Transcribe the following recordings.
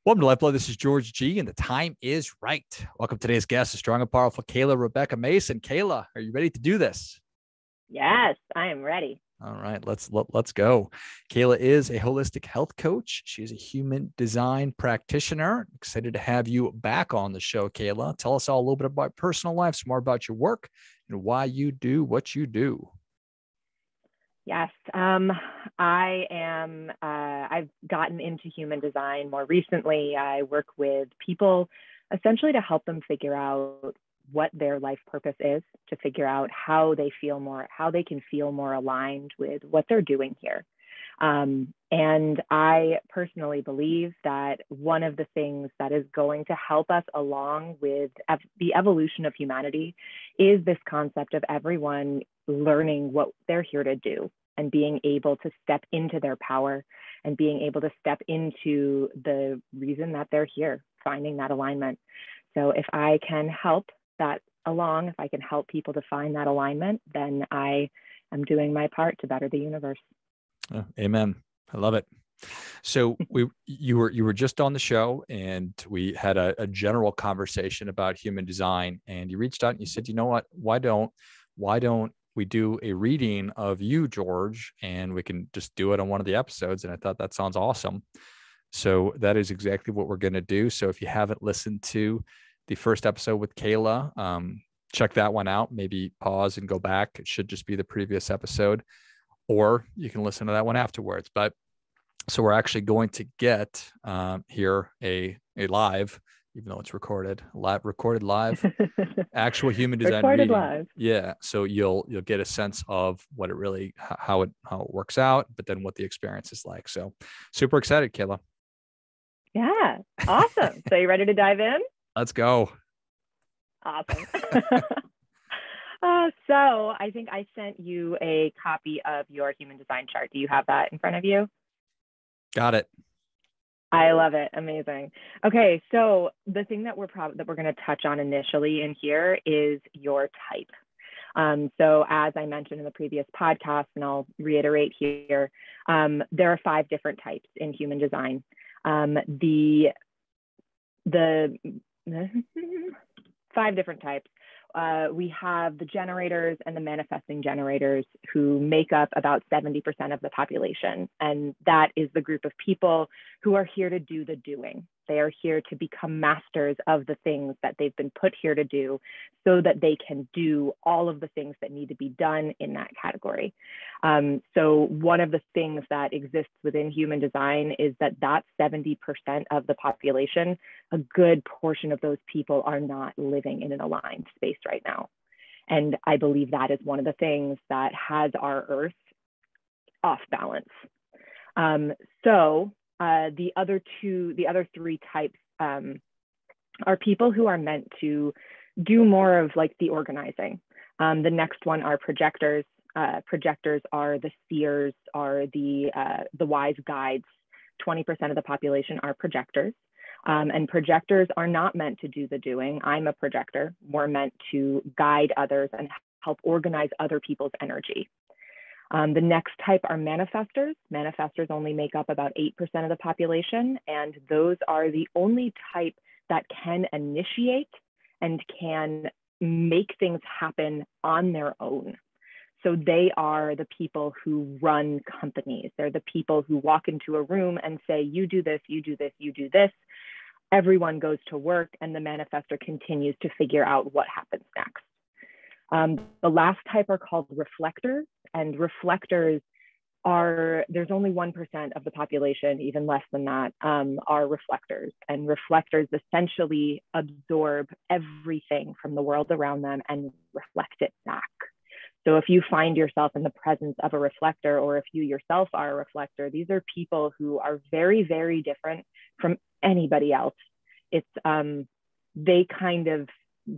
Welcome to Lifeblood. This is George G, and the time is right. Welcome to today's guest, the strong and powerful Kayla Mason. Kayla, are you ready to do this? Yes, I am ready. All right, let's go. Kayla is a holistic health coach. She is a human design practitioner. Excited to have you back on the show, Kayla. Tell us all a little bit about personal life, some more about your work, and why you do what you do. Yes, I've gotten into human design more recently. I work with people essentially to help them figure out what their life purpose is, to figure out how they can feel more aligned with what they're doing here. And I personally believe that one of the things that is going to help us along with the evolution of humanity is this concept of everyone learning what they're here to do and being able to step into their power and being able to step into the reason that they're here, finding that alignment. So if I can help that along, if I can help people to find that alignment, then I am doing my part to better the universe. Oh, amen. I love it. So you were just on the show, and we had a general conversation about human design, and you reached out and you said, you know what, why don't we do a reading of you, George, and we can just do it on one of the episodes. And I thought that sounds awesome. So that is exactly what we're going to do. So if you haven't listened to the first episode with Kayla, check that one out, maybe pause and go back. It should just be the previous episode, or you can listen to that one afterwards. But so we're actually going to get here a live, even though it's recorded live, actual human design recorded reading. Live. Yeah. So you'll get a sense of what it really, how it works out, but then what the experience is like. So super excited, Kayla. Yeah. Awesome. So you ready to dive in? Let's go. Awesome. So I think I sent you a copy of your human design chart. Do you have that in front of you? Got it. I love it. Amazing. Okay, so the thing that we're going to touch on initially in here is your type. So as I mentioned in the previous podcast, and I'll reiterate here, there are 5 different types in human design. The 5 different types. We have the generators and the manifesting generators, who make up about 70% of the population. And that is the group of people who are here to do the doing. They are here to become masters of the things that they've been put here to do, so that they can do all of the things that need to be done in that category. So one of the things that exists within human design is that 70% of the population, a good portion of those people, are not living in an aligned space right now. And I believe that is one of the things that has our earth off balance. The other 3 types are people who are meant to do more of like the organizing. The next one are projectors. Projectors are the seers, are the wise guides. 20% of the population are projectors. And projectors are not meant to do the doing. I'm a projector. We're meant to guide others and help organize other people's energy. The next type are manifestors. Manifestors only make up about 8% of the population, and those are the only type that can initiate and can make things happen on their own. So they are the people who run companies. They're the people who walk into a room and say, you do this, you do this, you do this. Everyone goes to work, and the manifestor continues to figure out what happens next. The last type are called reflectors, and reflectors there's only 1% of the population, even less than that, are reflectors. And reflectors essentially absorb everything from the world around them and reflect it back. So if you find yourself in the presence of a reflector, or if you yourself are a reflector, these are people who are very, very different from anybody else. It's they kind of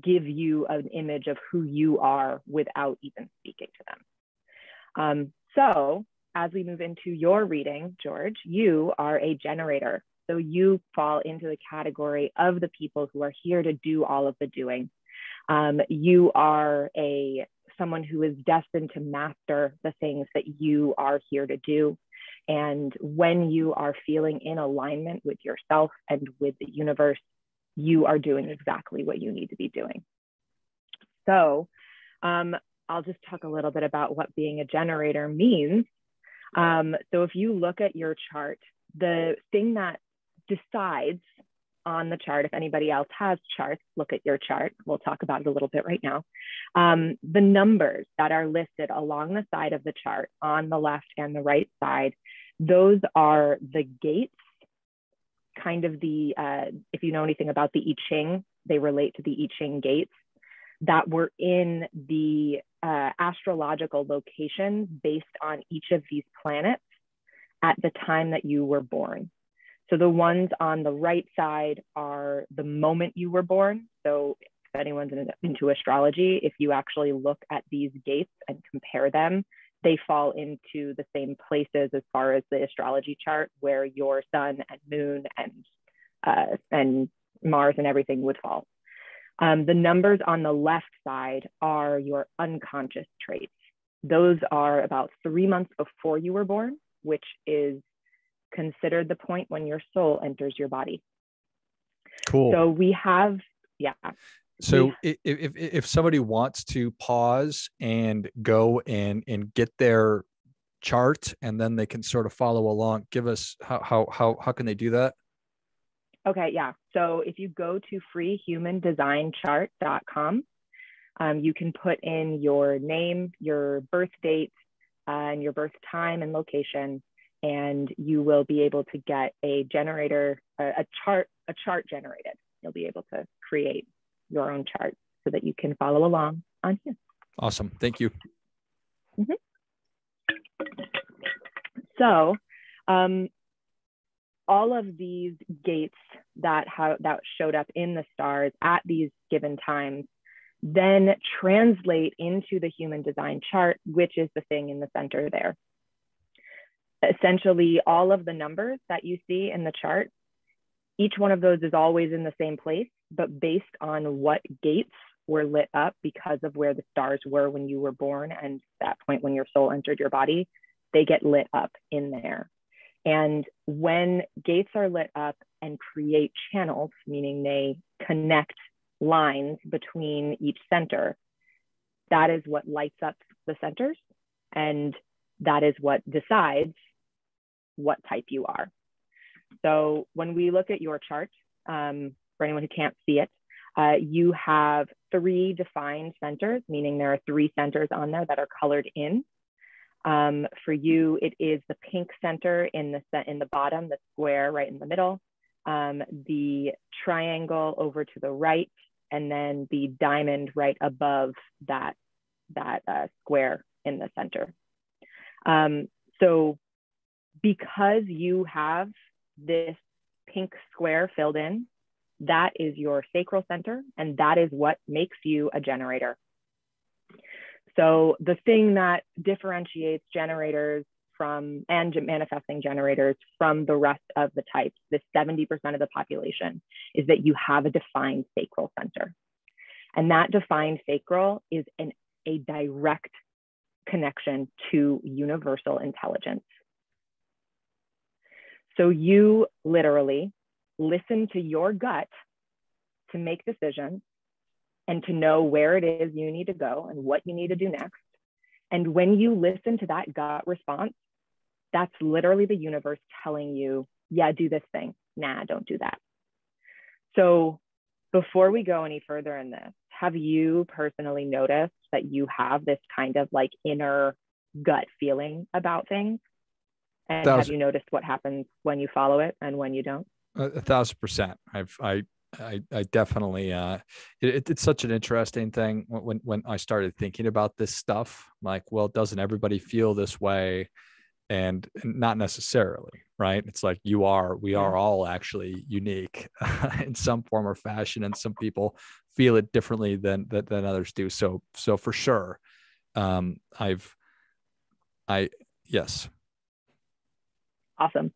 give you an image of who you are without even speaking to them. So as we move into your reading, George, you are a generator. So you fall into the category of the people who are here to do all of the doing. You are someone who is destined to master the things that you are here to do. And when you are feeling in alignment with yourself and with the universe, you are doing exactly what you need to be doing. So I'll just talk a little bit about what being a generator means. So if you look at your chart, the thing that decides on the chart, if anybody else has charts, look at your chart. We'll talk about it a little bit right now. The numbers that are listed along the side of the chart on the left and the right side, those are the gates, kind of the, if you know anything about the I Ching, they relate to the I Ching gates that were in the astrological locations based on each of these planets at the time that you were born. So the ones on the right side are the moment you were born. So if anyone's into astrology, if you actually look at these gates and compare them, they fall into the same places as far as the astrology chart where your sun and moon and Mars and everything would fall. The numbers on the left side are your unconscious traits. Those are about 3 months before you were born, which is considered the point when your soul enters your body. Cool. So we have, yeah. So if somebody wants to pause and go and get their chart, and then they can sort of follow along, give us how can they do that? Okay, yeah. So if you go to freehumandesignchart.com, you can put in your name, your birth date, and your birth time and location, and you will be able to get a generator, a chart generated. You'll be able to create your own chart so that you can follow along on here. Awesome. Thank you. Mm-hmm. So all of these gates that showed up in the stars at these given times then translate into the human design chart, which is the thing in the center there. Essentially, all of the numbers that you see in the chart, each one of those is always in the same place, but based on what gates were lit up because of where the stars were when you were born and that point when your soul entered your body, they get lit up in there. And when gates are lit up and create channels, meaning they connect lines between each center, that is what lights up the centers, and that is what decides what type you are. So when we look at your chart, for anyone who can't see it, you have 3 defined centers, meaning there are 3 centers on there that are colored in. For you, it is the pink center in the bottom, the square right in the middle, the triangle over to the right, and then the diamond right above that square in the center. So because you have this pink square filled in, that is your sacral center, and that is what makes you a generator. So the thing that differentiates generators and manifesting generators from the rest of the types, the 70% of the population, is that you have a defined sacral center. And that defined sacral is a direct connection to universal intelligence. So you literally listen to your gut to make decisions and to know where it is you need to go and what you need to do next. And when you listen to that gut response, that's literally the universe telling you, yeah, do this thing. Nah, don't do that. So before we go any further in this, have you personally noticed that you have this kind of like inner gut feeling about things? And have you noticed what happens when you follow it and when you don't? 1,000%. I definitely, it's such an interesting thing when I started thinking about this stuff, like, well, doesn't everybody feel this way? And not necessarily, right? It's like we are all actually unique in some form or fashion, and some people feel it differently than others do. So for sure, yes. Awesome.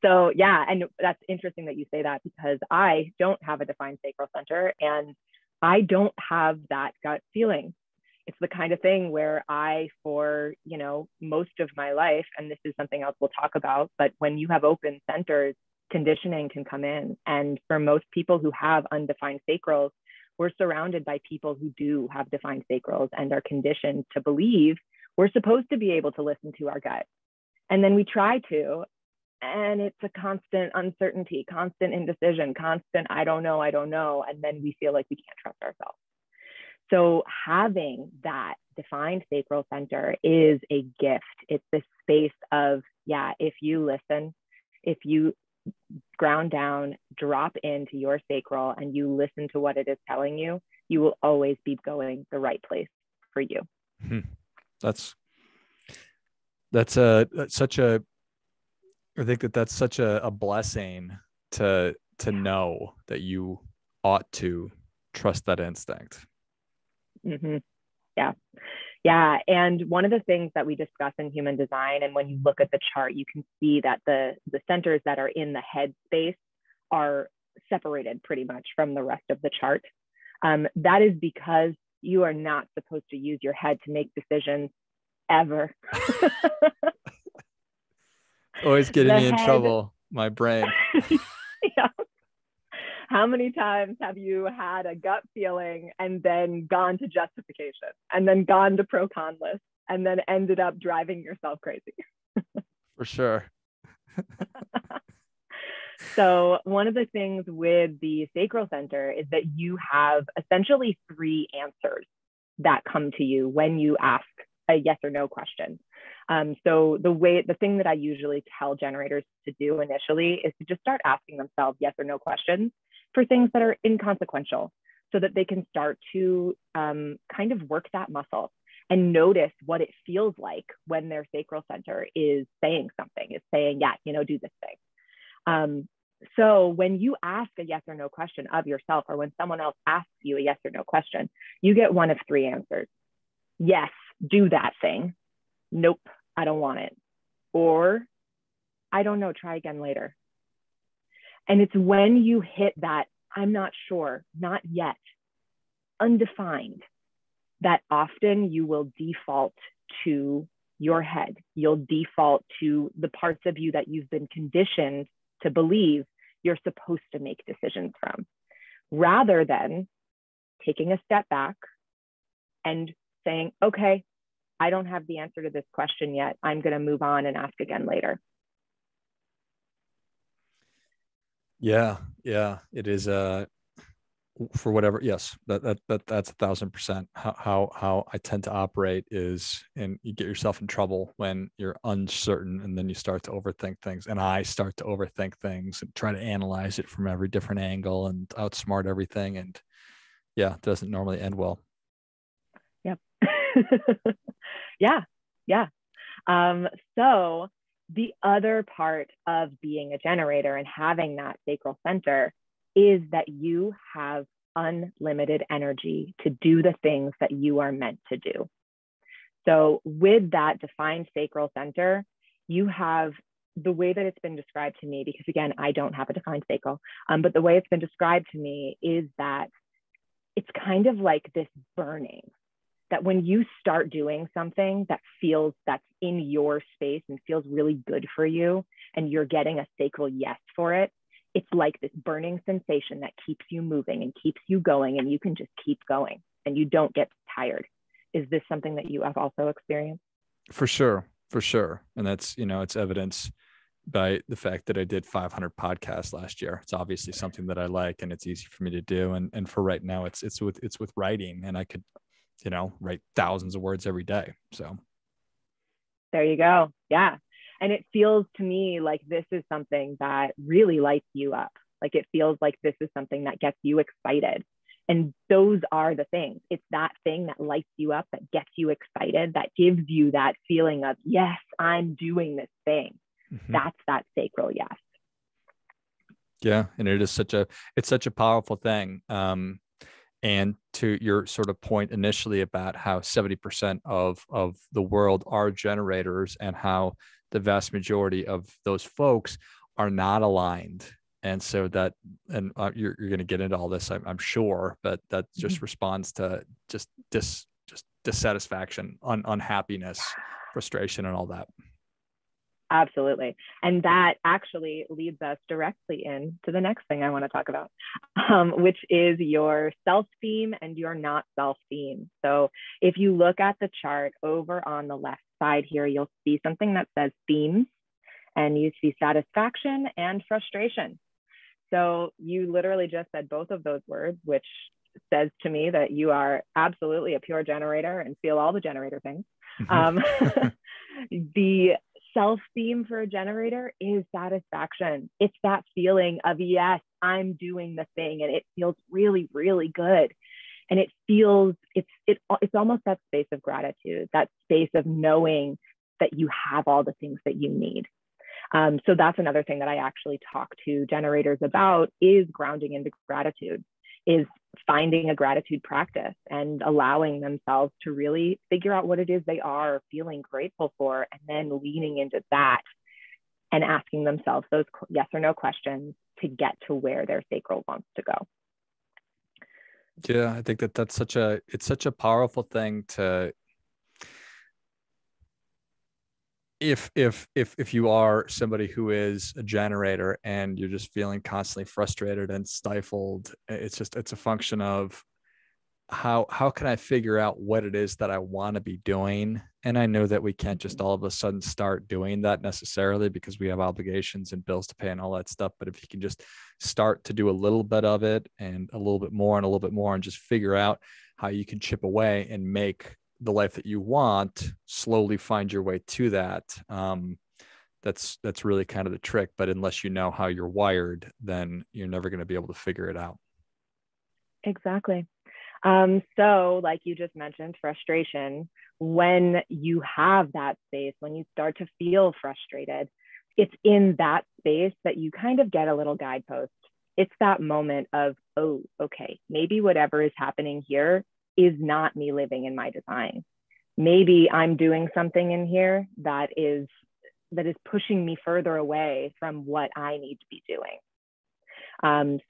So yeah, and that's interesting that you say that, because I don't have a defined sacral center and I don't have that gut feeling. It's the kind of thing where for, most of my life, and this is something else we'll talk about, but when you have open centers, conditioning can come in. And for most people who have undefined sacrals, we're surrounded by people who do have defined sacrals and are conditioned to believe we're supposed to be able to listen to our gut. And then we try to, and it's a constant uncertainty, constant indecision, constant, I don't know. And then we feel like we can't trust ourselves. So having that defined sacral center is a gift. It's this space of, if you listen, if you ground down, drop into your sacral, and you listen to what it is telling you, you will always be going the right place for you. That's such a, I think that's such a blessing to know that you ought to trust that instinct. Mm-hmm. Yeah. And one of the things that we discuss in human design, and when you look at the chart, you can see that the centers that are in the head space are separated pretty much from the rest of the chart. That is because you are not supposed to use your head to make decisions ever. Always getting me in trouble, my brain. Yeah. How many times have you had a gut feeling and then gone to justification and then gone to pro-con list and then ended up driving yourself crazy? For sure. So one of the things with the sacral center is that you have essentially 3 answers that come to you when you ask a yes or no question. So the thing that I usually tell generators to do initially is to just start asking themselves yes or no questions for things that are inconsequential, so that they can start to kind of work that muscle and notice what it feels like when their sacral center is saying something, is saying, do this thing. So when you ask a yes or no question of yourself, or when someone else asks you a yes or no question, you get one of 3 answers. Yes, do that thing. Nope, I don't want it. Or I don't know, try again later. And it's when you hit that, I'm not sure, not yet, undefined, that often you will default to your head. You'll default to the parts of you that you've been conditioned to believe you're supposed to make decisions from, rather than taking a step back and saying, okay, I don't have the answer to this question yet. I'm going to move on and ask again later. Yeah. It is for whatever. Yes, that's 1,000%. How I tend to operate is, and you get yourself in trouble when you're uncertain, and then you start to overthink things. And I start to overthink things and try to analyze it from every different angle and outsmart everything. And it doesn't normally end well. Yep. Yeah. So the other part of being a generator and having that sacral center is that you have unlimited energy to do the things that you are meant to do. So with that defined sacral center, you have, the way that it's been described to me, because again, I don't have a defined sacral, but the way it's been described to me is that it's kind of like this burning, that when you start doing something that feels, that's in your space and feels really good for you, and you're getting a sacral yes for it, it's like this burning sensation that keeps you moving and keeps you going, and you can just keep going and you don't get tired. Is this something that you have also experienced? For sure. And that's, it's evidence by the fact that I did 500 podcasts last year. It's obviously something that I like, and it's easy for me to do. And for right now, it's with writing, and I could, write thousands of words every day. So there you go. Yeah. And it feels to me like this is something that really lights you up. Like it feels like this is something that gets you excited. And those are the things. It's that thing that lights you up, that gets you excited, that gives you that feeling of, yes, I'm doing this thing. Mm-hmm. That's that sacral yes. Yeah. And it's such a powerful thing. And to your sort of point initially about how 70% of the world are generators, and how the vast majority of those folks are not aligned. And so that, and you're going to get into all this, I'm sure, but that just responds to just dissatisfaction, unhappiness, frustration, and all that. Absolutely. And that actually leads us directly into the next thing I want to talk about, which is your self-theme and your not self-theme. So if you look at the chart over on the left side here, you'll see something that says themes, and you see satisfaction and frustration. So you literally just said both of those words, which says to me that you are absolutely a pure generator and feel all the generator things. The self-theme for a generator is satisfaction. It's that feeling of, yes, I'm doing the thing, and it feels really, really good. And it feels, it's almost that space of gratitude, that space of knowing that you have all the things that you need. So that's another thing that I actually talk to generators about, is grounding into gratitude, is finding a gratitude practice and allowing themselves to really figure out what it is they are feeling grateful for, and then leaning into that and asking themselves those yes or no questions to get to where their sacral wants to go. Yeah, I think that's such a powerful thing to, if you are somebody who is a generator and you're just feeling constantly frustrated and stifled, it's a function of how can I figure out what it is that I want to be doing. And I know that we can't just all of a sudden start doing that necessarily, because we have obligations and bills to pay and all that stuff. But if you can just start to do a little bit of it, and a little bit more and a little bit more, and just figure out how you can chip away and make the life that you want, slowly find your way to that. That's really kind of the trick. But unless you know how you're wired, then you're never going to be able to figure it out. Exactly. So like you just mentioned, frustration, when you have that space, when you start to feel frustrated, it's in that space that you kind of get a little guidepost. It's that moment of, oh, okay, maybe whatever is happening here is not me living in my design. Maybe I'm doing something in here that is pushing me further away from what I need to be doing.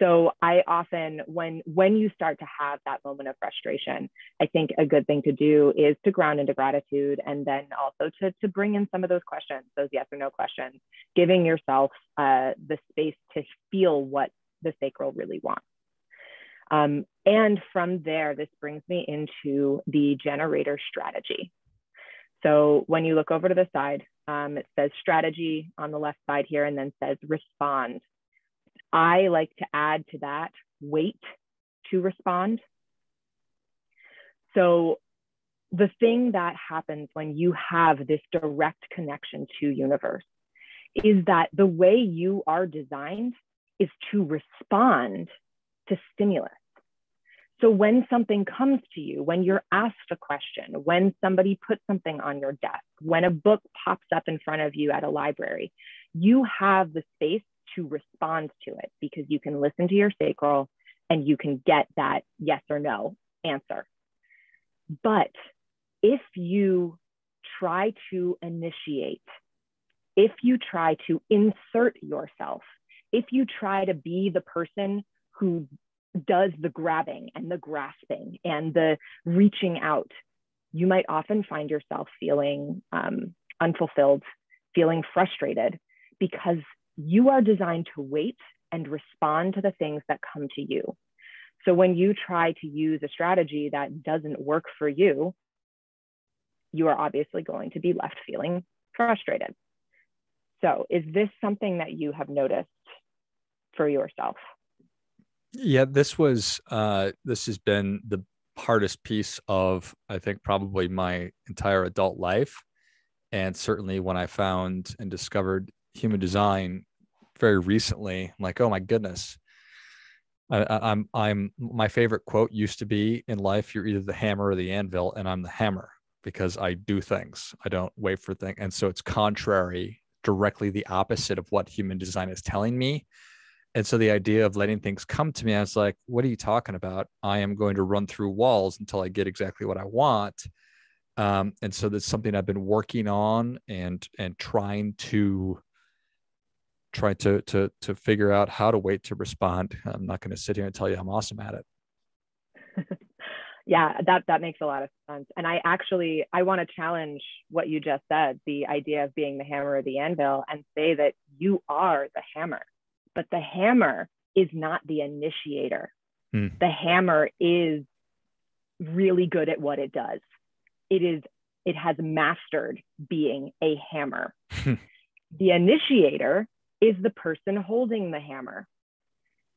So I often, when you start to have that moment of frustration, I think a good thing to do is to ground into gratitude, and then also to bring in some of those questions, those yes or no questions, giving yourself the space to feel what the sacral really wants. And from there, this brings me into the generator strategy. So when you look over to the side, it says strategy on the left side here, and then says respond. I like to add to that, wait to respond. So the thing that happens when you have this direct connection to universe is that the way you are designed is to respond to stimulus. So when something comes to you, when you're asked a question, when somebody puts something on your desk, when a book pops up in front of you at a library, you have the space to respond to it, because you can listen to your sacral and you can get that yes or no answer. But if you try to initiate, if you try to insert yourself, if you try to be the person who does the grabbing and the grasping and the reaching out, you might often find yourself feeling unfulfilled, feeling frustrated, because you are designed to wait and respond to the things that come to you. So when you try to use a strategy that doesn't work for you, you are obviously going to be left feeling frustrated. So is this something that you have noticed for yourself? Yeah, this has been the hardest piece of, I think, probably my entire adult life. And certainly when I found and discovered human design very recently, I'm like, oh my goodness. I'm my favorite quote used to be, in life, you're either the hammer or the anvil, and I'm the hammer, because I do things. I don't wait for things. And so it's directly the opposite of what human design is telling me. And so the idea of letting things come to me, I was like, what are you talking about? I am going to run through walls until I get exactly what I want. And so that's something I've been working on and trying to figure out how to wait to respond. I'm not going to sit here and tell you I'm awesome at it. Yeah, that makes a lot of sense. And I want to challenge what you just said, the idea of being the hammer or the anvil, and say that you are the hammer, but the hammer is not the initiator. The hammer is really good at what it does. It has mastered being a hammer. The initiator is the person holding the hammer.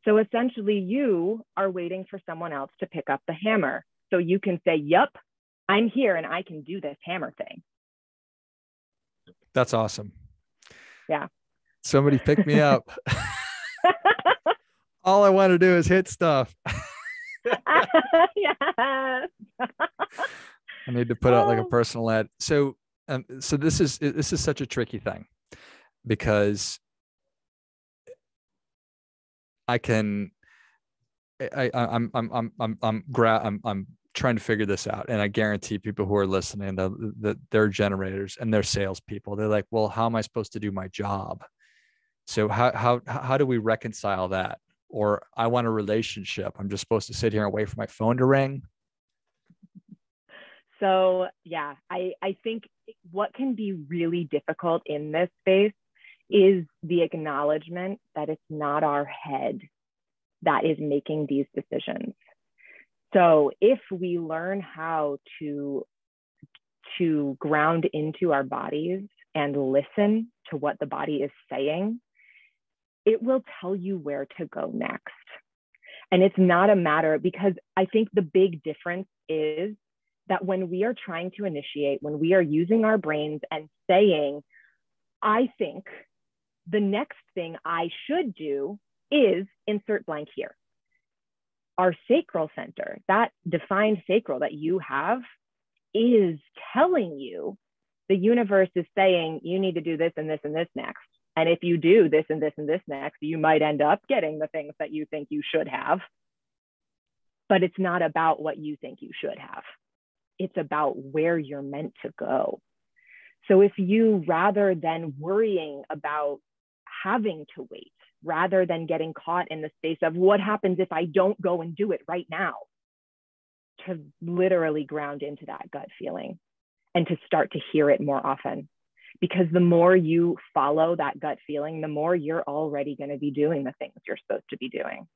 So essentially you are waiting for someone else to pick up the hammer. So you can say, yep, I'm here and I can do this hammer thing. That's awesome. Yeah. Somebody pick me up. All I want to do is hit stuff. Yes. I need to put out like a personal ad. So this is such a tricky thing, because I'm trying to figure this out, and I guarantee people who are listening that they're generators and they're salespeople. They're like, well, how am I supposed to do my job? So how do we reconcile that? Or I want a relationship. I'm just supposed to sit here and wait for my phone to ring. So yeah, I think what can be really difficult in this space is the acknowledgement that it's not our head that is making these decisions. So if we learn how to ground into our bodies and listen to what the body is saying, it will tell you where to go next. And it's not a matter, because I think the big difference is that when we are trying to initiate, when we are using our brains and saying, I think the next thing I should do is insert blank here. Our sacral center, that defined sacral that you have, is telling you, the universe is saying, you need to do this and this and this next. And if you do this and this and this next, you might end up getting the things that you think you should have. But it's not about what you think you should have. It's about where you're meant to go. So if you, rather than worrying about having to wait, rather than getting caught in the space of what happens if I don't go and do it right now, to literally ground into that gut feeling and to start to hear it more often. Because the more you follow that gut feeling, the more you're already going to be doing the things you're supposed to be doing.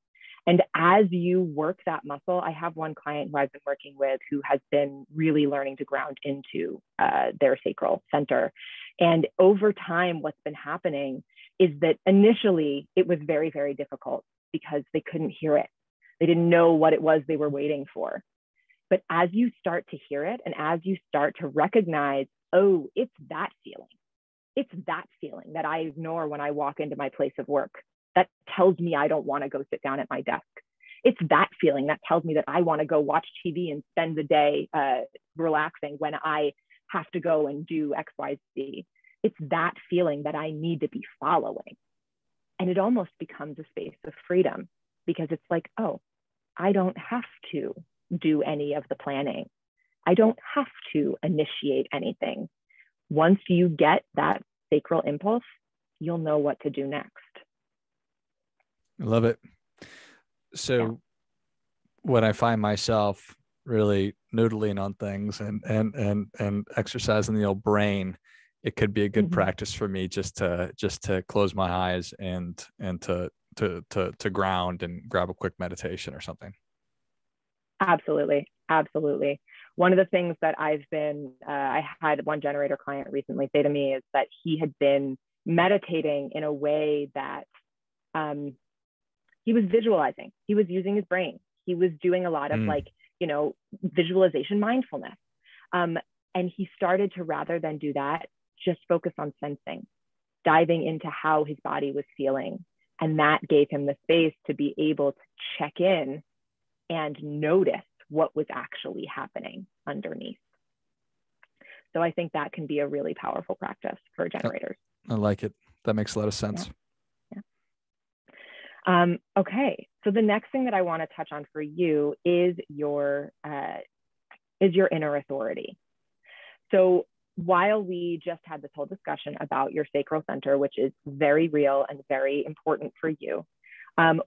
And as you work that muscle, I have one client who I've been working with who has been really learning to ground into their sacral center. And over time, what's been happening is that initially it was very, very difficult because they couldn't hear it. They didn't know what it was they were waiting for. But as you start to hear it, and as you start to recognize, oh, it's that feeling. It's that feeling that I ignore when I walk into my place of work. That tells me I don't want to go sit down at my desk. It's that feeling that tells me that I want to go watch TV and spend the day relaxing when I have to go and do X, Y, Z. It's that feeling that I need to be following. And it almost becomes a space of freedom, because it's like, oh, I don't have to do any of the planning. I don't have to initiate anything. Once you get that sacral impulse, you'll know what to do next. I love it. So when I find myself really noodling on things and exercising the old brain, it could be a good practice for me just to close my eyes and to ground and grab a quick meditation or something. Absolutely. Absolutely. One of the things that I had one generator client recently say to me is that he had been meditating in a way that he was visualizing. He was using his brain. He was doing a lot of visualization mindfulness. And he started to, rather than do that, just focus on sensing, diving into how his body was feeling. And that gave him the space to be able to check in and notice what was actually happening underneath. So I think that can be a really powerful practice for generators. I like it. That makes a lot of sense. Yeah. Okay. So the next thing that I want to touch on for you is your inner authority. So while we just had this whole discussion about your sacral center, which is very real and very important for you,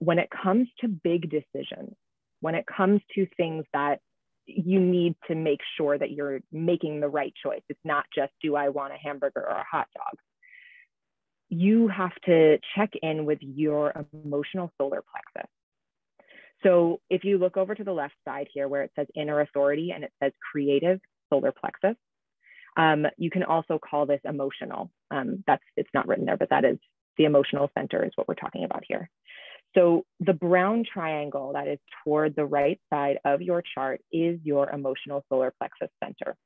when it comes to big decisions, when it comes to things that you need to make sure that you're making the right choice. It's not just, do I want a hamburger or a hot dog? You have to check in with your emotional solar plexus. So if you look over to the left side here where it says inner authority and it says creative solar plexus, you can also call this emotional. It's not written there, but that is the emotional center is what we're talking about here. So the brown triangle that is toward the right side of your chart is your emotional solar plexus center.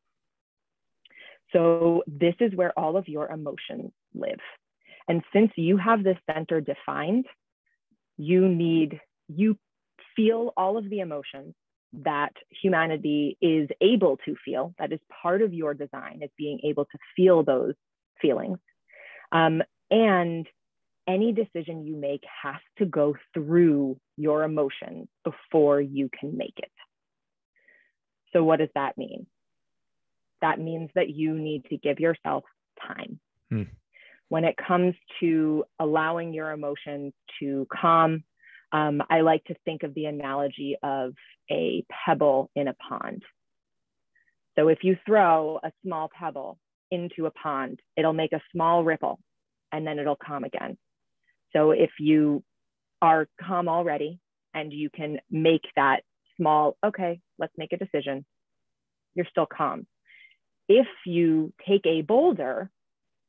So this is where all of your emotions live. And since you have this center defined, you feel all of the emotions that humanity is able to feel. That is part of your design, is being able to feel those feelings. And any decision you make has to go through your emotions before you can make it. So what does that mean? That means that you need to give yourself time. When it comes to allowing your emotions to calm, I like to think of the analogy of a pebble in a pond. So if you throw a small pebble into a pond, it'll make a small ripple and then it'll calm again. So if you are calm already and you can make that small, okay, let's make a decision, you're still calm. If you take a boulder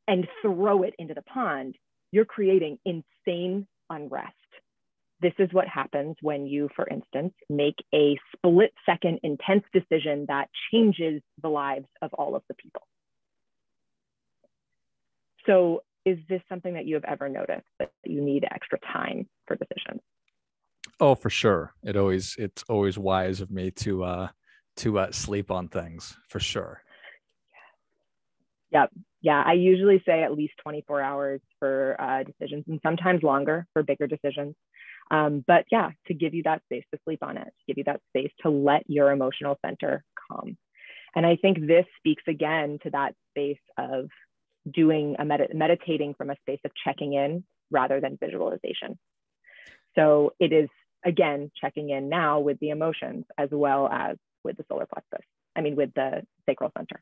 and throw it into the pond, you're creating insane unrest. This is what happens when you, for instance, make a split-second intense decision that changes the lives of all of the people. So is this something that you have ever noticed, that you need extra time for decisions? Oh, for sure. It's always wise of me to sleep on things, for sure. Yep. Yeah, I usually say at least 24 hours for decisions, and sometimes longer for bigger decisions. But yeah, to give you that space to sleep on it, to give you that space to let your emotional center calm. And I think this speaks again to that space of doing meditating from a space of checking in rather than visualization. So it is, again, checking in now with the emotions as well as with the solar plexus. With the sacral center.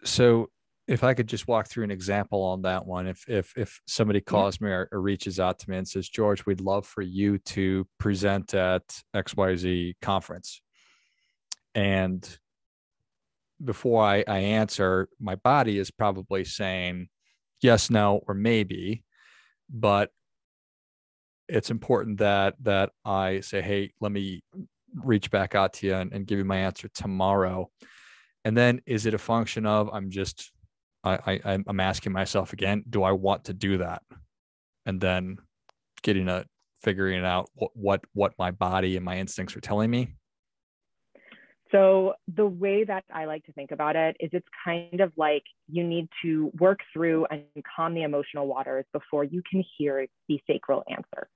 So if I could just walk through an example on that one, if somebody calls me or reaches out to me and says, George, we'd love for you to present at XYZ conference. And before I answer, my body is probably saying yes, no, or maybe, but it's important that I say, hey, let me reach back out to you and give you my answer tomorrow. And then is it a function of I'm asking myself again, do I want to do that? And then figuring out what my body and my instincts are telling me. So the way that I like to think about it is it's kind of like you need to work through and calm the emotional waters before you can hear the sacral answer.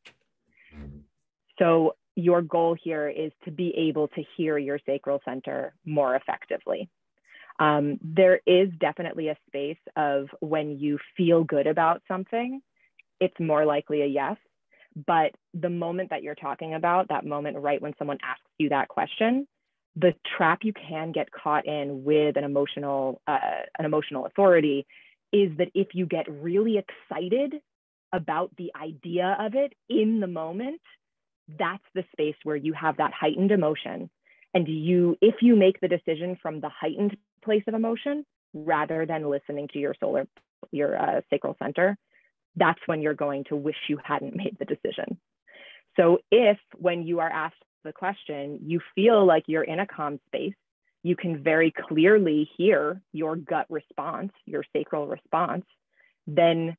So your goal here is to be able to hear your sacral center more effectively. There is definitely a space of when you feel good about something, it's more likely a yes. But the moment that you're talking about, that moment right when someone asks you that question, the trap you can get caught in with an emotional authority is that if you get really excited about the idea of it in the moment, that's the space where you have that heightened emotion. And if you make the decision from the heightened place of emotion rather than listening to your sacral center, that's when you're going to wish you hadn't made the decision. So if when you are asked the question, you feel like you're in a calm space, you can very clearly hear your gut response, your sacral response, then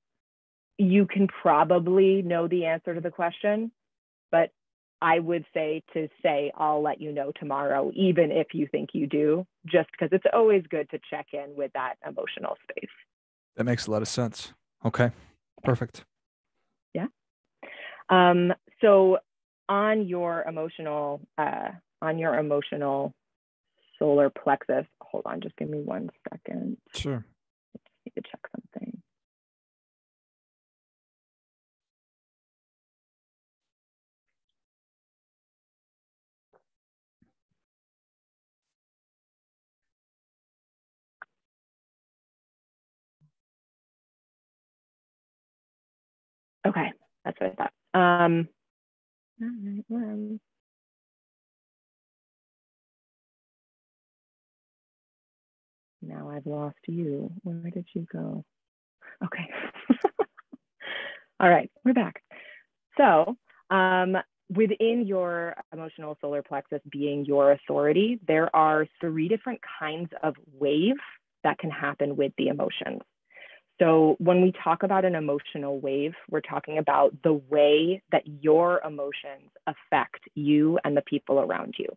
you can probably know the answer to the question. But I would say, I'll let you know tomorrow, even if you think you do, just because it's always good to check in with that emotional space. That makes a lot of sense. Okay, perfect. Yeah. So on your emotional solar plexus, hold on, just give me 1 second. Sure. I just need to check something. Okay, that's what I thought. All right, where are we? Now I've lost you. Where did you go? Okay. All right, we're back. So within your emotional solar plexus being your authority, there are 3 different kinds of wave that can happen with the emotions. So when we talk about an emotional wave, we're talking about the way that your emotions affect you and the people around you.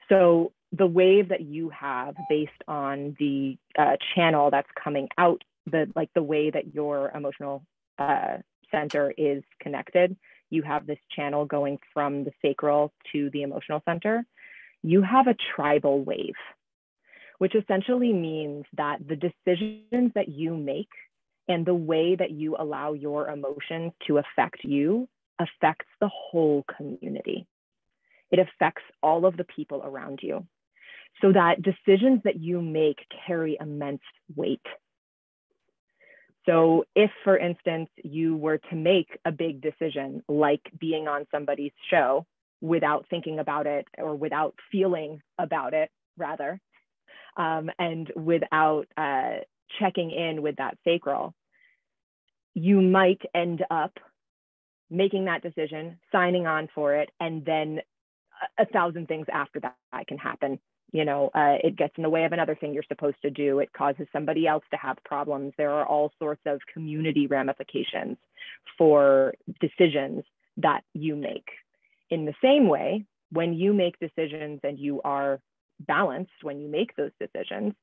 So the wave that you have based on the channel that's coming out, the way that your emotional center is connected, you have this channel going from the sacral to the emotional center. You have a tribal wave, which essentially means that the decisions that you make and the way that you allow your emotions to affect you affects the whole community. It affects all of the people around you. So that decisions that you make carry immense weight. So if, for instance, you were to make a big decision, like being on somebody's show without thinking about it or without feeling about it, rather, and without checking in with that sacral, you might end up making that decision, signing on for it, and then 1,000 things after that can happen. You know, it gets in the way of another thing you're supposed to do. It causes somebody else to have problems. There are all sorts of community ramifications for decisions that you make. In the same way, when you make decisions and you are balanced, when you make those decisions,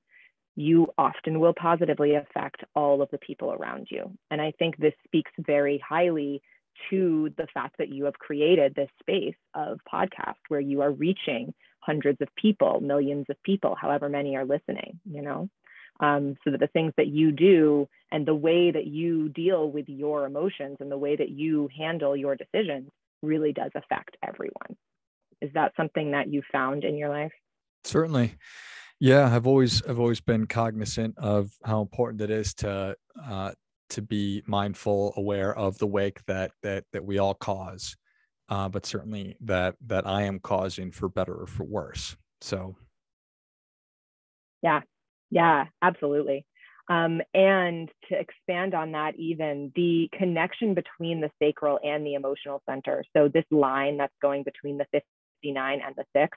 you often will positively affect all of the people around you. And I think this speaks very highly to the fact that you have created this space of podcast where you are reaching hundreds of people, millions of people, however many are listening, you know, so that the things that you do and the way that you deal with your emotions and the way that you handle your decisions really does affect everyone. Is that something that you found in your life? Certainly. Yeah, I've always been cognizant of how important it is to be mindful, aware of the wake that we all cause, but certainly that I am causing, for better or for worse. So, yeah, absolutely. And to expand on that, even the connection between the sacral and the emotional center. So this line that's going between the 59 and the 6,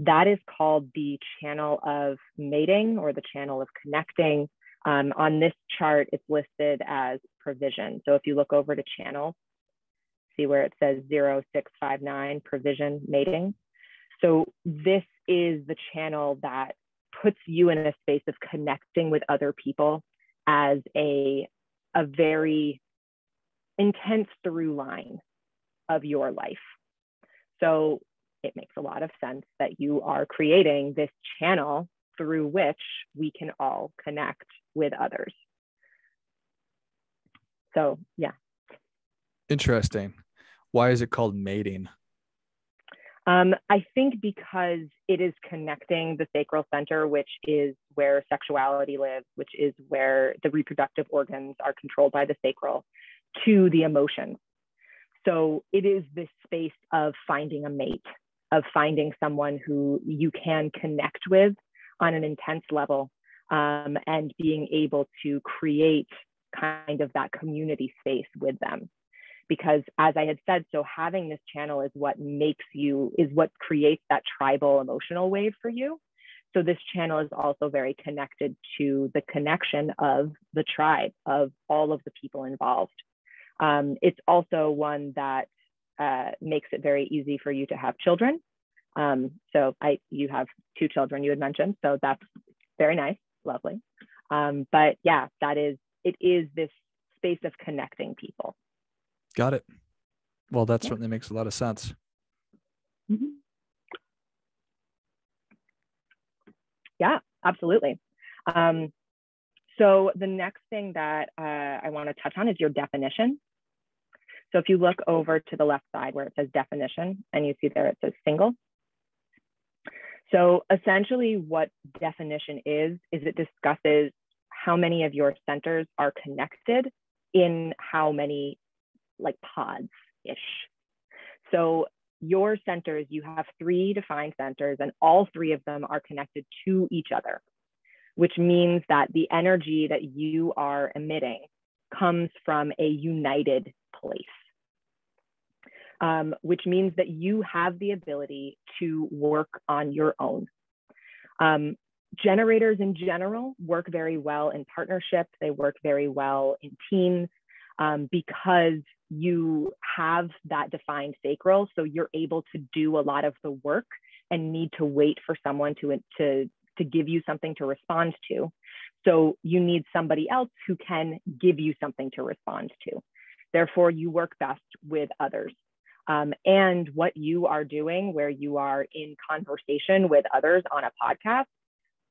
that is called the channel of mating or the channel of connecting. On this chart, it's listed as provision. So if you look over to channel, see where it says 0659 provision mating. So this is the channel that puts you in a space of connecting with other people as a very intense through line of your life. So it makes a lot of sense that you are creating this channel through which we can all connect with others. So, yeah. Interesting. Why is it called mating? I think because it is connecting the sacral center, which is where sexuality lives, which is where the reproductive organs are controlled by the sacral, to the emotions. So it is this space of finding a mate, of finding someone who you can connect with on an intense level, and being able to create kind of that community space with them. Because as I had said, so having this channel is what creates that tribal emotional wave for you. So this channel is also very connected to the connection of the tribe, of all of the people involved. It's also one that makes it very easy for you to have children. So you have 2 children you had mentioned, so that's very nice, lovely. But yeah, it is this space of connecting people. Got it. Well, that certainly makes a lot of sense. Mm-hmm. Yeah, absolutely. So the next thing that I want to touch on is your definition. So if you look over to the left side where it says definition, and you see there it says single. So essentially what definition is it discusses how many of your centers are connected in how many like pods-ish. So your centers, you have 3 defined centers, and all 3 of them are connected to each other, which means that the energy that you are emitting comes from a united place, which means that you have the ability to work on your own. Generators in general work very well in partnership. They work very well in teams because you have that defined sacral. So you're able to do a lot of the work and need to wait for someone to give you something to respond to. So you need somebody else who can give you something to respond to. Therefore, you work best with others. And what you are doing, where you are in conversation with others on a podcast,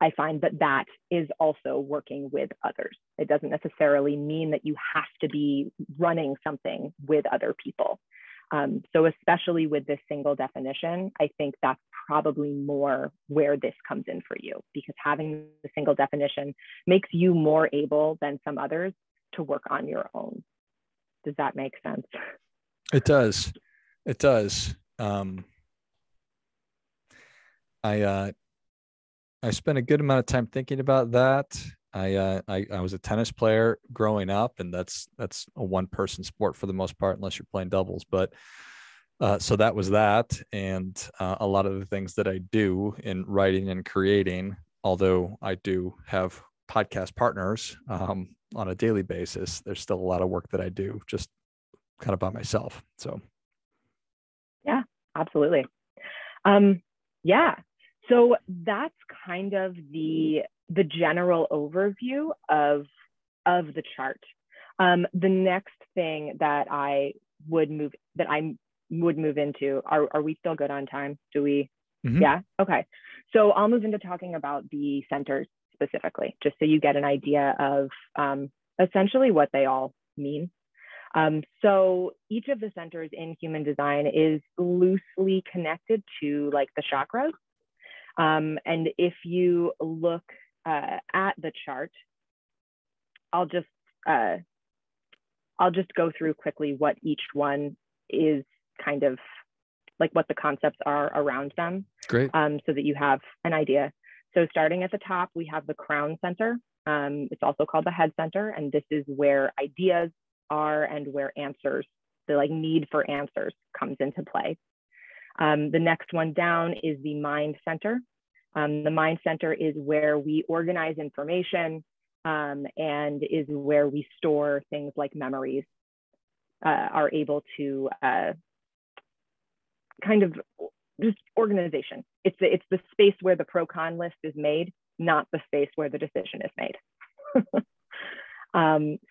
I find that that is also working with others. It doesn't necessarily mean that you have to be running something with other people. So especially with this single definition, I think that's probably more where this comes in for you, because having the single definition makes you more able than some others to work on your own. Does that make sense? It does. It does. I spent a good amount of time thinking about that. I was a tennis player growing up, and that's a one-person sport for the most part, unless you're playing doubles. But so that was that, and a lot of the things that I do in writing and creating, although I do have podcast partners on a daily basis, there's still a lot of work that I do just kind of by myself. So yeah, absolutely. Yeah. So that's kind of the general overview of the chart. The next thing that I would move into, are we still good on time? Do we? Mm-hmm. Yeah. Okay. So I'll move into talking about the centers specifically, just so you get an idea of essentially what they all mean. So each of the centers in human design is loosely connected to like the chakras. And if you look at the chart, I'll just go through quickly what each one is, kind of like what the concepts are around them. Great. So that you have an idea. So starting at the top, we have the crown center. It's also called the head center, and this is where ideas are and where answers, the like need for answers, comes into play. The next one down is the mind center. The mind center is where we organize information and is where we store things like memories, are able to kind of just organization. It's the space where the pro-con list is made, not the space where the decision is made.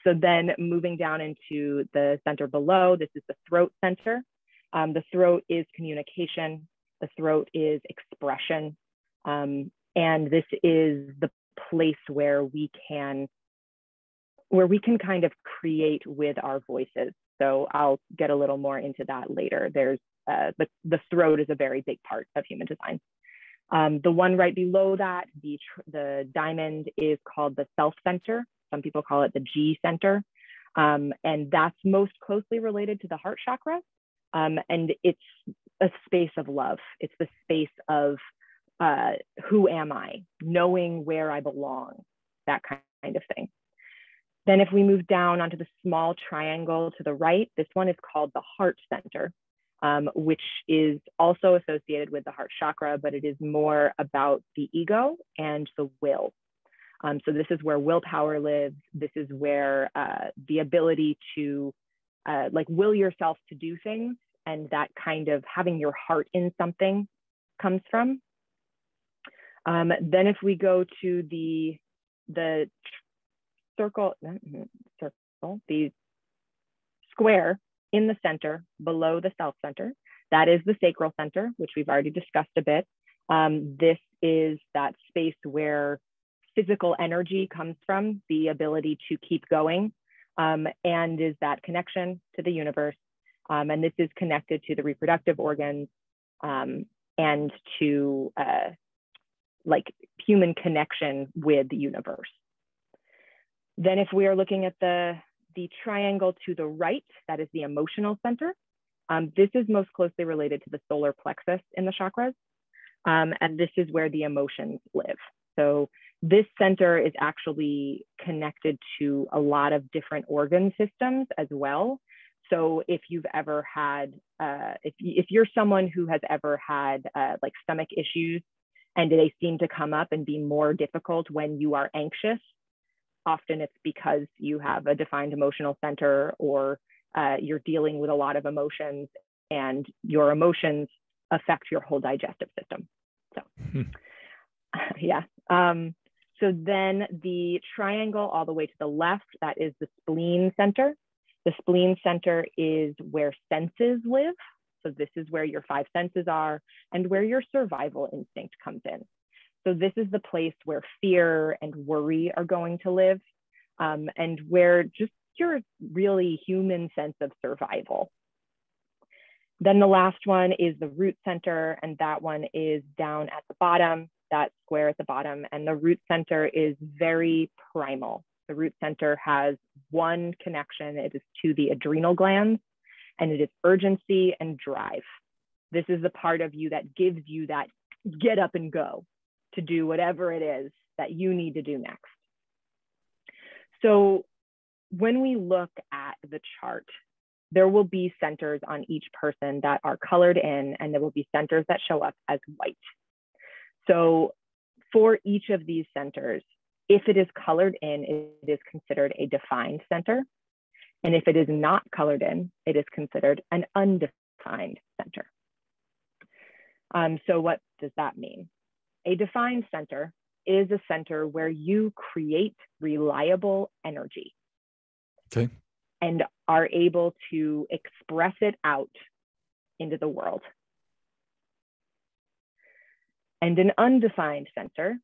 So then moving down into the center below, this is the throat center. The throat is communication. The throat is expression. And this is the place where we can kind of create with our voices. So I'll get a little more into that later. There's the throat is a very big part of human design. The one right below that, the diamond, is called the self center. Some people call it the G center. And that's most closely related to the heart chakra. And it's a space of love. It's the space of who am I? Knowing where I belong, that kind of thing. Then if we move down onto the small triangle to the right, this one is called the heart center, which is also associated with the heart chakra, but it is more about the ego and the will. So this is where willpower lives. This is where the ability to like will yourself to do things, and that kind of having your heart in something comes from. Then if we go to the circle, the square in the center below the self center, that is the sacral center, which we've already discussed a bit. This is that space where physical energy comes from, the ability to keep going, and is that connection to the universe. And this is connected to the reproductive organs and to like human connection with the universe. Then if we are looking at the The triangle to the right, that is the emotional center. This is most closely related to the solar plexus in the chakras. And this is where the emotions live. So this center is actually connected to a lot of different organ systems as well. So if you've ever had, if you're someone who has ever had like stomach issues and they seem to come up and be more difficult when you are anxious, often it's because you have a defined emotional center, or you're dealing with a lot of emotions, and your emotions affect your whole digestive system. So yeah. So then the triangle all the way to the left, that is the spleen center. The spleen center is where senses live. So this is where your five senses are and where your survival instinct comes in. So this is the place where fear and worry are going to live, and where just your really human sense of survival. Then the last one is the root center, and that one is down at the bottom, that square at the bottom. And the root center is very primal. The root center has one connection. It is to the adrenal glands, and it is urgency and drive. This is the part of you that gives you that get up and go to do whatever it is that you need to do next. So when we look at the chart, there will be centers on each person that are colored in, and there will be centers that show up as white. So for each of these centers, if it is colored in, it is considered a defined center. And if it is not colored in, it is considered an undefined center. So what does that mean? A defined center is a center where you create reliable energy. Okay. And are able to express it out into the world. And an undefined center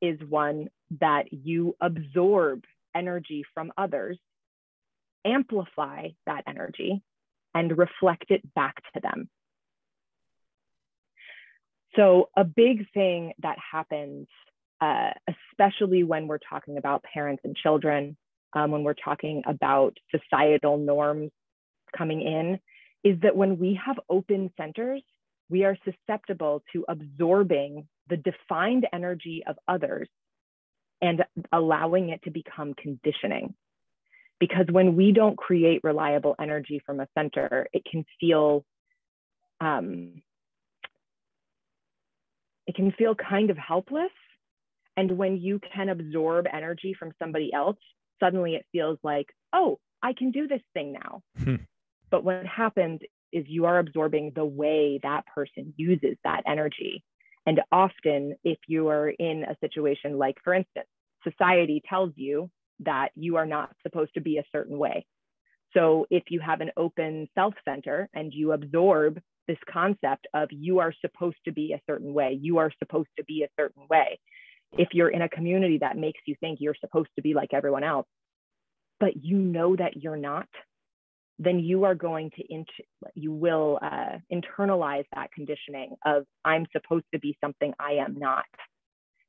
is one that you absorb energy from others, amplify that energy, and reflect it back to them. So a big thing that happens, especially when we're talking about parents and children, when we're talking about societal norms coming in, is that when we have open centers, we are susceptible to absorbing the defined energy of others and allowing it to become conditioning. Because when we don't create reliable energy from a center, it can feel kind of helpless. And when you can absorb energy from somebody else, suddenly it feels like, oh, I can do this thing now. But what happens is you are absorbing the way that person uses that energy. And often, if you are in a situation like, for instance, society tells you that you are not supposed to be a certain way. So if you have an open self-center and you absorb this concept of you are supposed to be a certain way, you are supposed to be a certain way. If you're in a community that makes you think you're supposed to be like everyone else, but you know that you're not, then you are going to, internalize that conditioning of I'm supposed to be something I am not.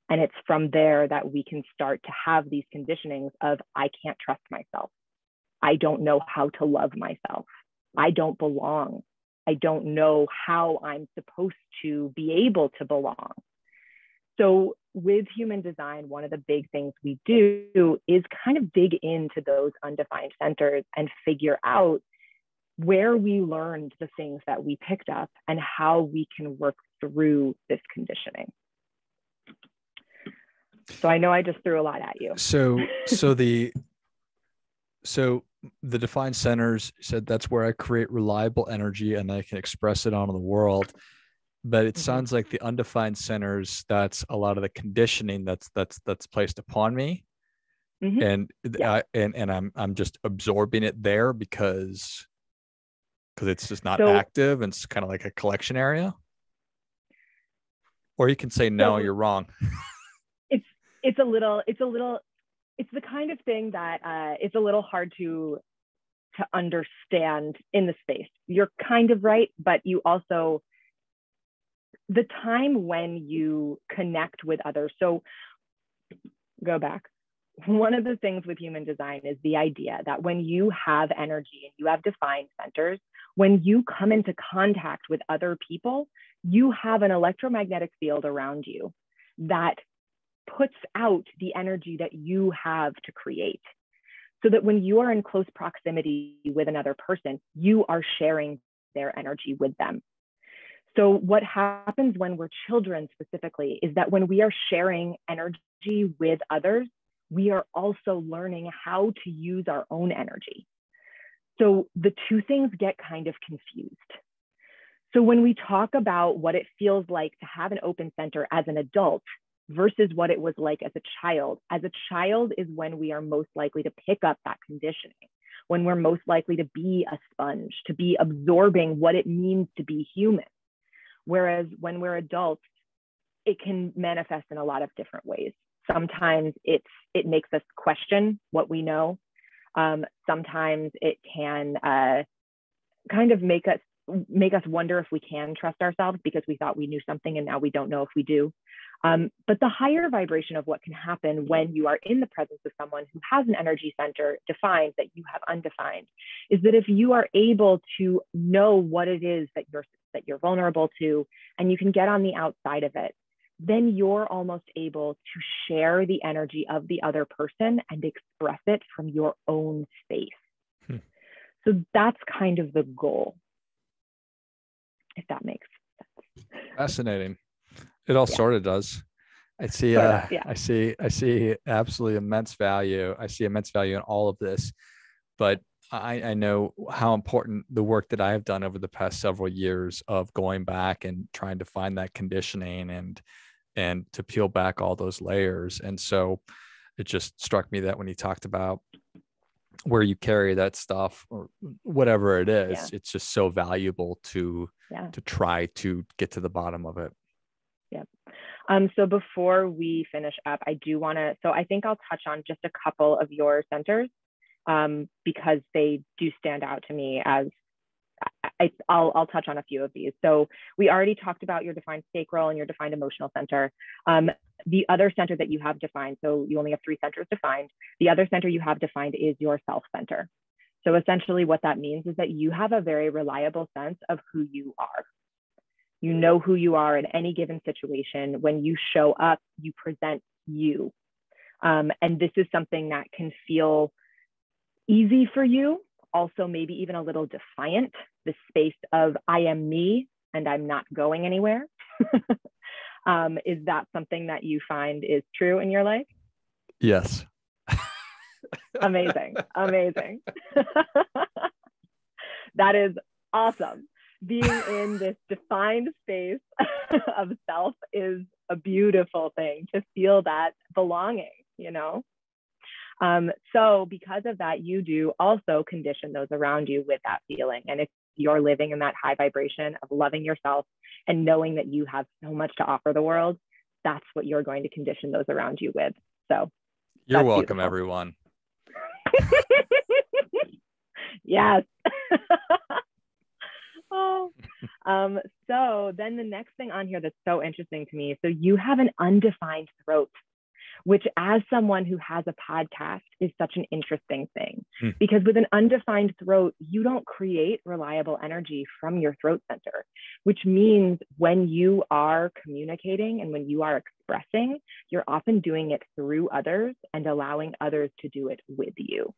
And it's from there that we can start to have these conditionings of I can't trust myself. I don't know how to love myself. I don't belong. I don't know how I'm supposed to be able to belong. So with human design, one of the big things we do is kind of dig into those undefined centers and figure out where we learned the things that we picked up and how we can work through this conditioning. So I know I just threw a lot at you. So the defined centers said that's where I create reliable energy and I can express it onto the world. But it sounds like the undefined centers, that's a lot of the conditioning that's placed upon me. And I'm just absorbing it there because it's just not active and it's kind of like a collection area. Or you can say, no, you're wrong. It's the kind of thing that it's a little hard to understand in the space. You're kind of right, but you also, the time when you connect with others. So go back. one of the things with human design is the idea that when you have energy and you have defined centers, when you come into contact with other people, you have an electromagnetic field around you that puts out the energy that you have to create. So that when you are in close proximity with another person, you are sharing their energy with them. So what happens when we're children specifically is that when we are sharing energy with others, we are also learning how to use our own energy. So the two things get kind of confused. So when we talk about what it feels like to have an open center as an adult versus what it was like as a child is when we are most likely to pick up that conditioning, when we're most likely to be a sponge, to be absorbing what it means to be human. Whereas when we're adults, it can manifest in a lot of different ways. Sometimes it makes us question what we know. Sometimes it can kind of make us wonder if we can trust ourselves because we thought we knew something and now we don't know if we do. But the higher vibration of what can happen when you are in the presence of someone who has an energy center defined that you have undefined is that if you are able to know what it is that you're vulnerable to, and you can get on the outside of it, then you're almost able to share the energy of the other person and express it from your own space. So that's kind of the goal, if that makes sense. Fascinating. It all sort of does. I see absolutely immense value. I see immense value in all of this, but I know how important the work that I have done over the past several years of going back and trying to find that conditioning and to peel back all those layers. And so it just struck me that when you talked about where you carry that stuff or whatever it is, it's just so valuable to try to get to the bottom of it. Yeah. So before we finish up, I think I'll touch on just a couple of your centers because they do stand out to me as I'll touch on a few of these. So we already talked about your defined sacral and your defined emotional center. The other center that you have defined, so you only have 3 centers defined. The other center you have defined is your self center. So essentially what that means is that you have a very reliable sense of who you are. You know who you are in any given situation. When you show up, you present you. And this is something that can feel easy for you, also maybe even a little defiant, the space of I am me and I'm not going anywhere. Is that something that you find is true in your life? Yes. Amazing. That is awesome. Being in this defined space of self is a beautiful thing, to feel that belonging, you know? So because of that, you do also condition those around you with that feeling. And if you're living in that high vibration of loving yourself and knowing that you have so much to offer the world, that's what you're going to condition those around you with. So you're welcome, everyone. Yes. So then the next thing on here that's so interesting to me, so you have an undefined throat, which as someone who has a podcast is such an interesting thing, because with an undefined throat, you don't create reliable energy from your throat center, which means when you are communicating and when you are expressing, you're often doing it through others and allowing others to do it with you.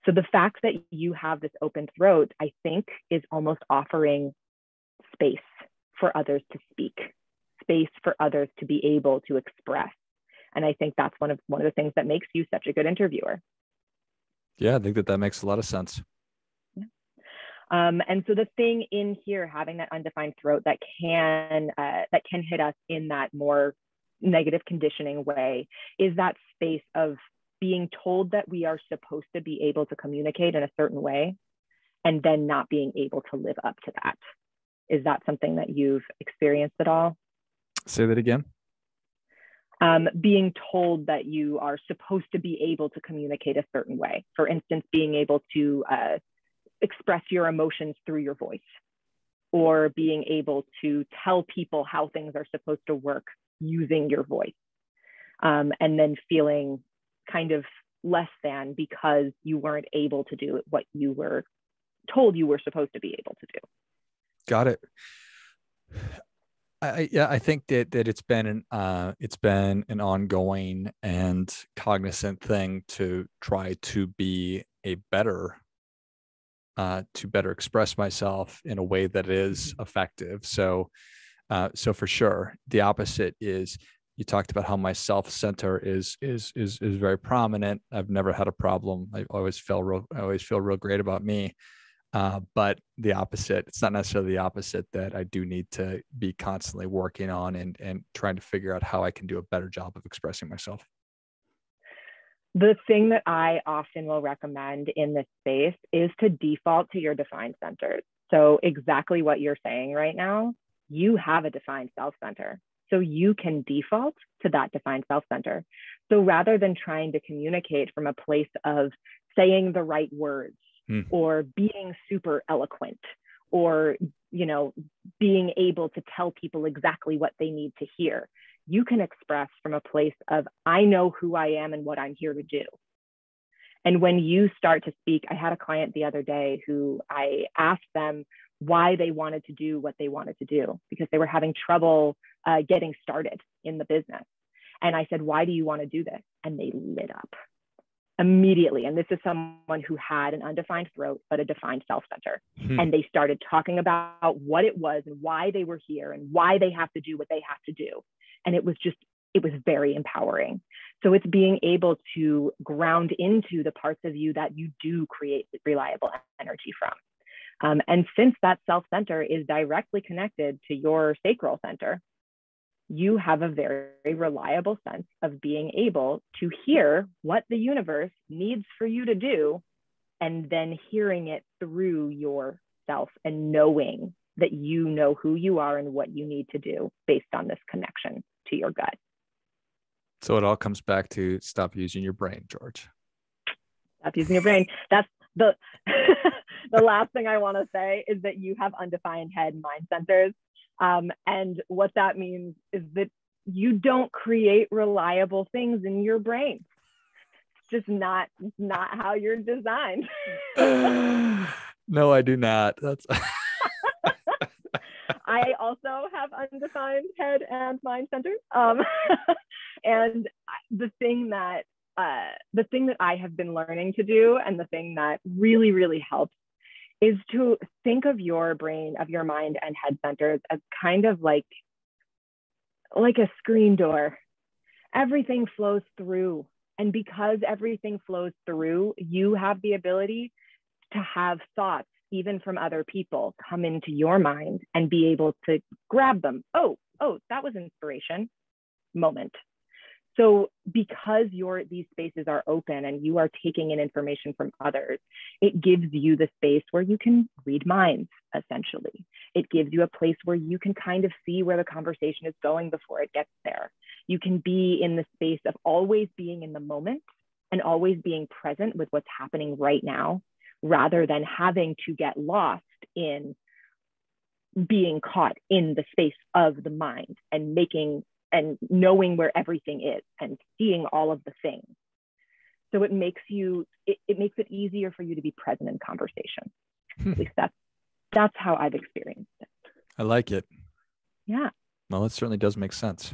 So the fact that you have this open throat, I think, is almost offering space for others to speak, space for others to be able to express. And I think that's one of the things that makes you such a good interviewer. Yeah, I think that makes a lot of sense. Yeah. And so the thing in here, having that undefined throat that can hit us in that more negative conditioning way, is that space of being told that we are supposed to be able to communicate in a certain way and then not being able to live up to that. Is that something that you've experienced at all? Say that again. Being told that you are supposed to be able to communicate a certain way. For instance, being able to express your emotions through your voice, or being able to tell people how things are supposed to work using your voice. And then feeling kind of less than because you weren't able to do what you were told you were supposed to be able to do. Got it. I think that it's been an ongoing and cognizant thing to try to be a better to better express myself in a way that is effective. So for sure, the opposite is, you talked about how my self-center is very prominent. I've never had a problem. I always feel real great about me. But the opposite, it's not necessarily the opposite, that I do need to be constantly working on and trying to figure out how I can do a better job of expressing myself. The thing that I often will recommend in this space is to default to your defined centers. So exactly what you're saying right now, you have a defined self-center. So you can default to that defined self-center. So rather than trying to communicate from a place of saying the right words, or being super eloquent, or, you know, being able to tell people exactly what they need to hear, you can express from a place of, I know who I am and what I'm here to do. And when you start to speak, I had a client the other day who I asked them why they wanted to do what they wanted to do, because they were having trouble getting started in the business. And I said, why do you want to do this? And they lit up immediately. And this is someone who had an undefined throat, but a defined self-center. And they started talking about what it was and why they were here and why they have to do what they have to do. And it was very empowering. So it's being able to ground into the parts of you that you do create reliable energy from. And since that self-center is directly connected to your sacral center, you have a very reliable sense of being able to hear what the universe needs for you to do, and then hearing it through yourself and knowing that you know who you are and what you need to do based on this connection to your gut. So it all comes back to stop using your brain, George. Stop using your brain. That's the the last thing I want to say is that you have undefined head mind centers. And what that means is that you don't create reliable things in your brain. It's just not how you're designed. No, I do not. That's I also have undefined head and mind centers. And the thing that I have been learning to do, and the thing that really, really helps, is to think of your brain, of your mind and head centers as kind of like a screen door. Everything flows through. And because everything flows through, you have the ability to have thoughts, even from other people, come into your mind and be able to grab them. Oh, that was inspiration. Moment. So because these spaces are open and you are taking in information from others, it gives you the space where you can read minds, essentially. It gives you a place where you can kind of see where the conversation is going before it gets there. You can be in the space of always being in the moment and always being present with what's happening right now, rather than having to get lost in being caught in the space of the mind and knowing where everything is and seeing all of the things. So it makes it easier for you to be present in conversation. At least that's how I've experienced it. I like it. Yeah. Well, it certainly does make sense.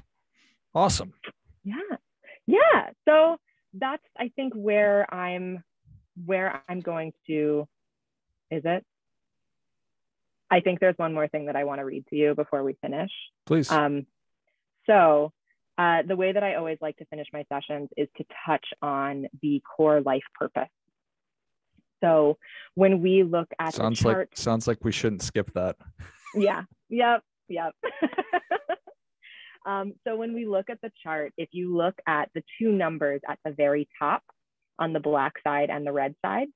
Awesome. Yeah. So that's, I think, where I'm going to, is it? I think there's one more thing that I want to read to you before we finish. Please. So the way that I always like to finish my sessions is to touch on the core life purpose. So when we look at the chart, sounds like we shouldn't skip that. Yeah. Yep. So when we look at the chart, if you look at the two numbers at the very top on the black side and the red side,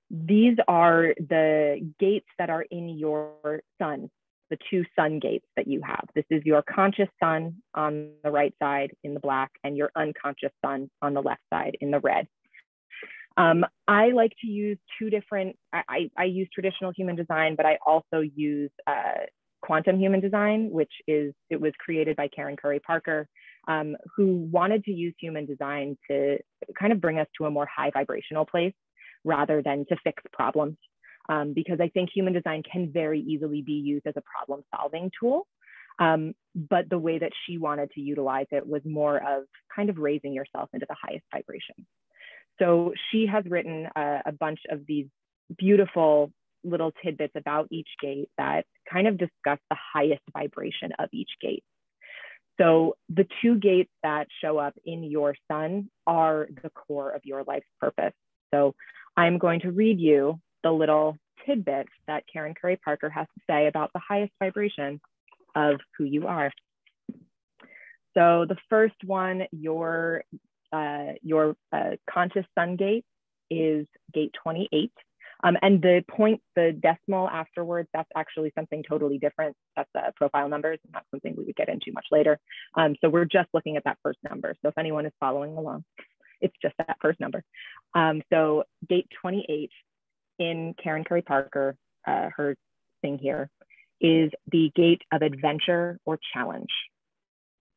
these are the gates that are in your sun, the two sun gates that you have. This is your conscious sun on the right side in the black, and your unconscious sun on the left side in the red. I like to use two different, I use traditional human design, but I also use quantum human design, it was created by Karen Curry Parker. who wanted to use human design to kind of bring us to a more high vibrational place rather than to fix problems. Because I think human design can very easily be used as a problem solving tool. But the way that she wanted to utilize it was more of kind of raising yourself into the highest vibration. So she has written a bunch of these beautiful little tidbits about each gate that kind of discuss the highest vibration of each gate. So the two gates that show up in your sun are the core of your life's purpose. So I'm going to read you the little tidbits that Karen Curry Parker has to say about the highest vibration of who you are. So the first one, your conscious sun gate is gate 28. And the point, the decimal afterwards, that's actually something totally different. That's profile numbers, and that's something we would get into much later. So we're just looking at that first number. So if anyone is following along, it's just that first number. So gate 28 in Karen Curry Parker, her thing here, is the gate of adventure or challenge.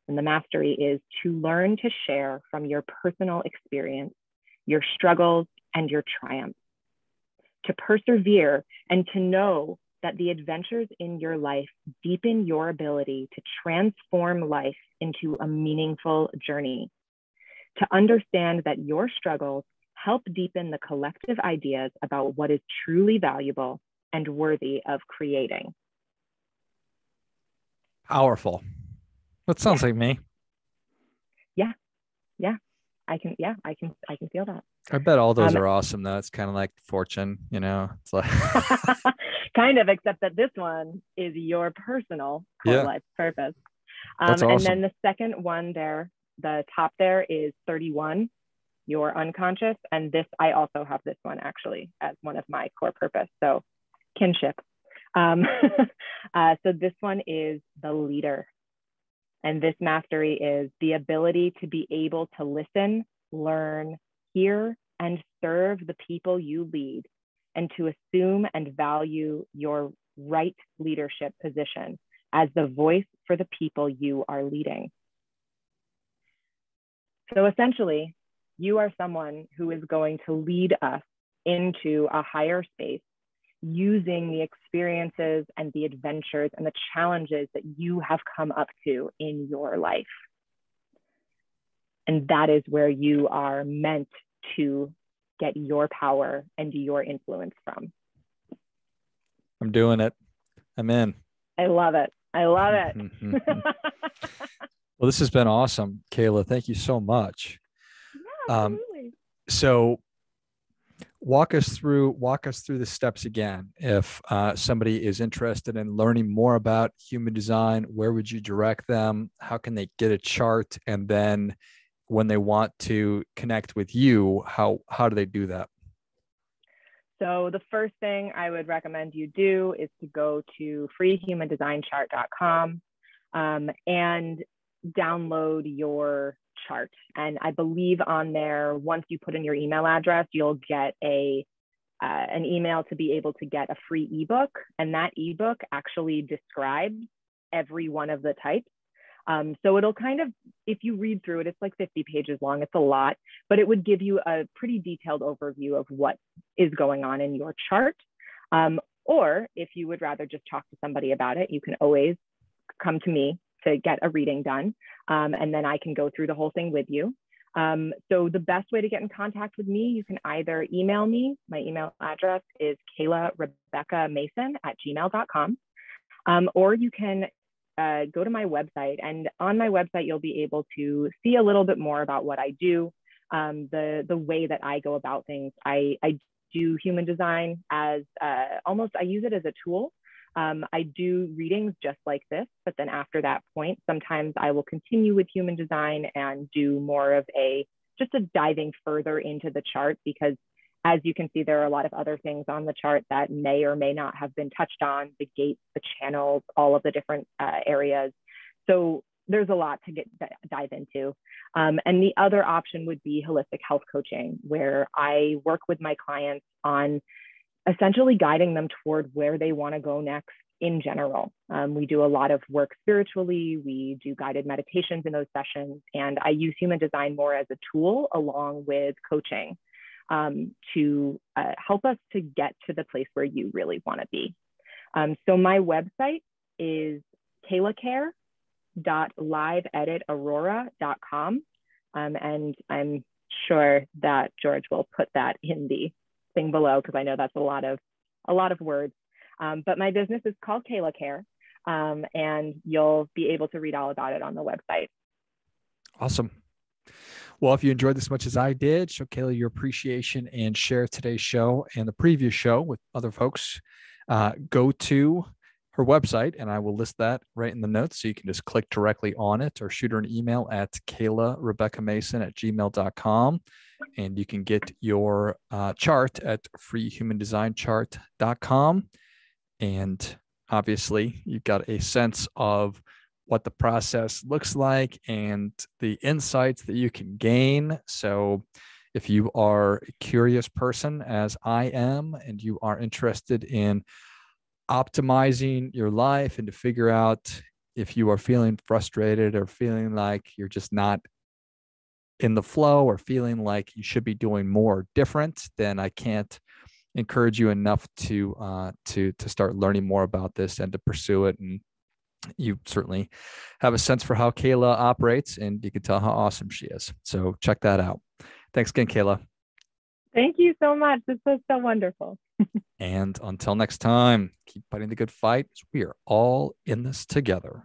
And the mastery is to learn to share from your personal experience, your struggles and your triumphs, to persevere and to know that the adventures in your life deepen your ability to transform life into a meaningful journey, to understand that your struggles help deepen the collective ideas about what is truly valuable and worthy of creating. Powerful. That sounds like me. Yeah. I can feel that. I bet all those are awesome though. It's kind of like fortune, you know. It's like kind of, except that this one is your personal core life purpose. That's awesome. And then the second one there, the top there is 31, your unconscious. And this, I also have this one actually as one of my core purpose. So kinship. So this one is the leader. And this mastery is the ability to be able to listen, learn, hear, and serve the people you lead, and to assume and value your right leadership position as the voice for the people you are leading. So essentially, you are someone who is going to lead us into a higher space using the experiences and the adventures and the challenges that you have come up to in your life. And that is where you are meant to get your power and your influence from. I'm doing it. I'm in. I love it. I love it. Well, this has been awesome, Kayla. Thank you so much. Yeah, absolutely. So walk us through the steps again. If somebody is interested in learning more about human design, where would you direct them? How can they get a chart? And then when they want to connect with you, how do they do that? So the first thing I would recommend you do is to go to freehumandesignchart.com and download your chart. And I believe on there, once you put in your email address, you'll get an email to be able to get a free ebook. And that ebook actually describes every one of the types. So it'll kind of, if you read through it, it's like 50 pages long, it's a lot, but it would give you a pretty detailed overview of what is going on in your chart. Or if you would rather just talk to somebody about it, you can always come to me to get a reading done. And then I can go through the whole thing with you. So the best way to get in contact with me, you can either email me. My email address is kaylarebeccamason@gmail.com. Or you can go to my website, and on my website, you'll be able to see a little bit more about what I do, the way that I go about things. I do human design as I use it as a tool. I do readings just like this, but then after that point, sometimes I will continue with human design and do more of just a diving further into the chart, because as you can see, there are a lot of other things on the chart that may or may not have been touched on, the gates, the channels, all of the different areas. So there's a lot to dive into. And the other option would be holistic health coaching, where I work with my clients on essentially guiding them toward where they want to go next in general. We do a lot of work spiritually. We do guided meditations in those sessions. And I use human design more as a tool along with coaching to help us to get to the place where you really want to be. So my website is kaylacare.liveeditaurora.com. And I'm sure that George will put that in the thing below, because I know that's a lot of words. But my business is called Kayla Care, and you'll be able to read all about it on the website. Awesome. Well, if you enjoyed this as much as I did, show Kayla your appreciation and share today's show and the previous show with other folks. Go to her website, and I will list that right in the notes, so you can just click directly on it or shoot her an email at KaylaRebeccaMason@gmail.com. And you can get your chart at freehumandesignchart.com. And obviously, you've got a sense of what the process looks like and the insights that you can gain. So if you are a curious person, as I am, and you are interested in optimizing your life and to figure out if you are feeling frustrated or feeling like you're just not in the flow or feeling like you should be doing more different, then I can't encourage you enough to start learning more about this and to pursue it. And you certainly have a sense for how Kayla operates, and you can tell how awesome she is. So check that out. Thanks again, Kayla. Thank you so much. This was so wonderful. And until next time, keep fighting the good fight. We are all in this together.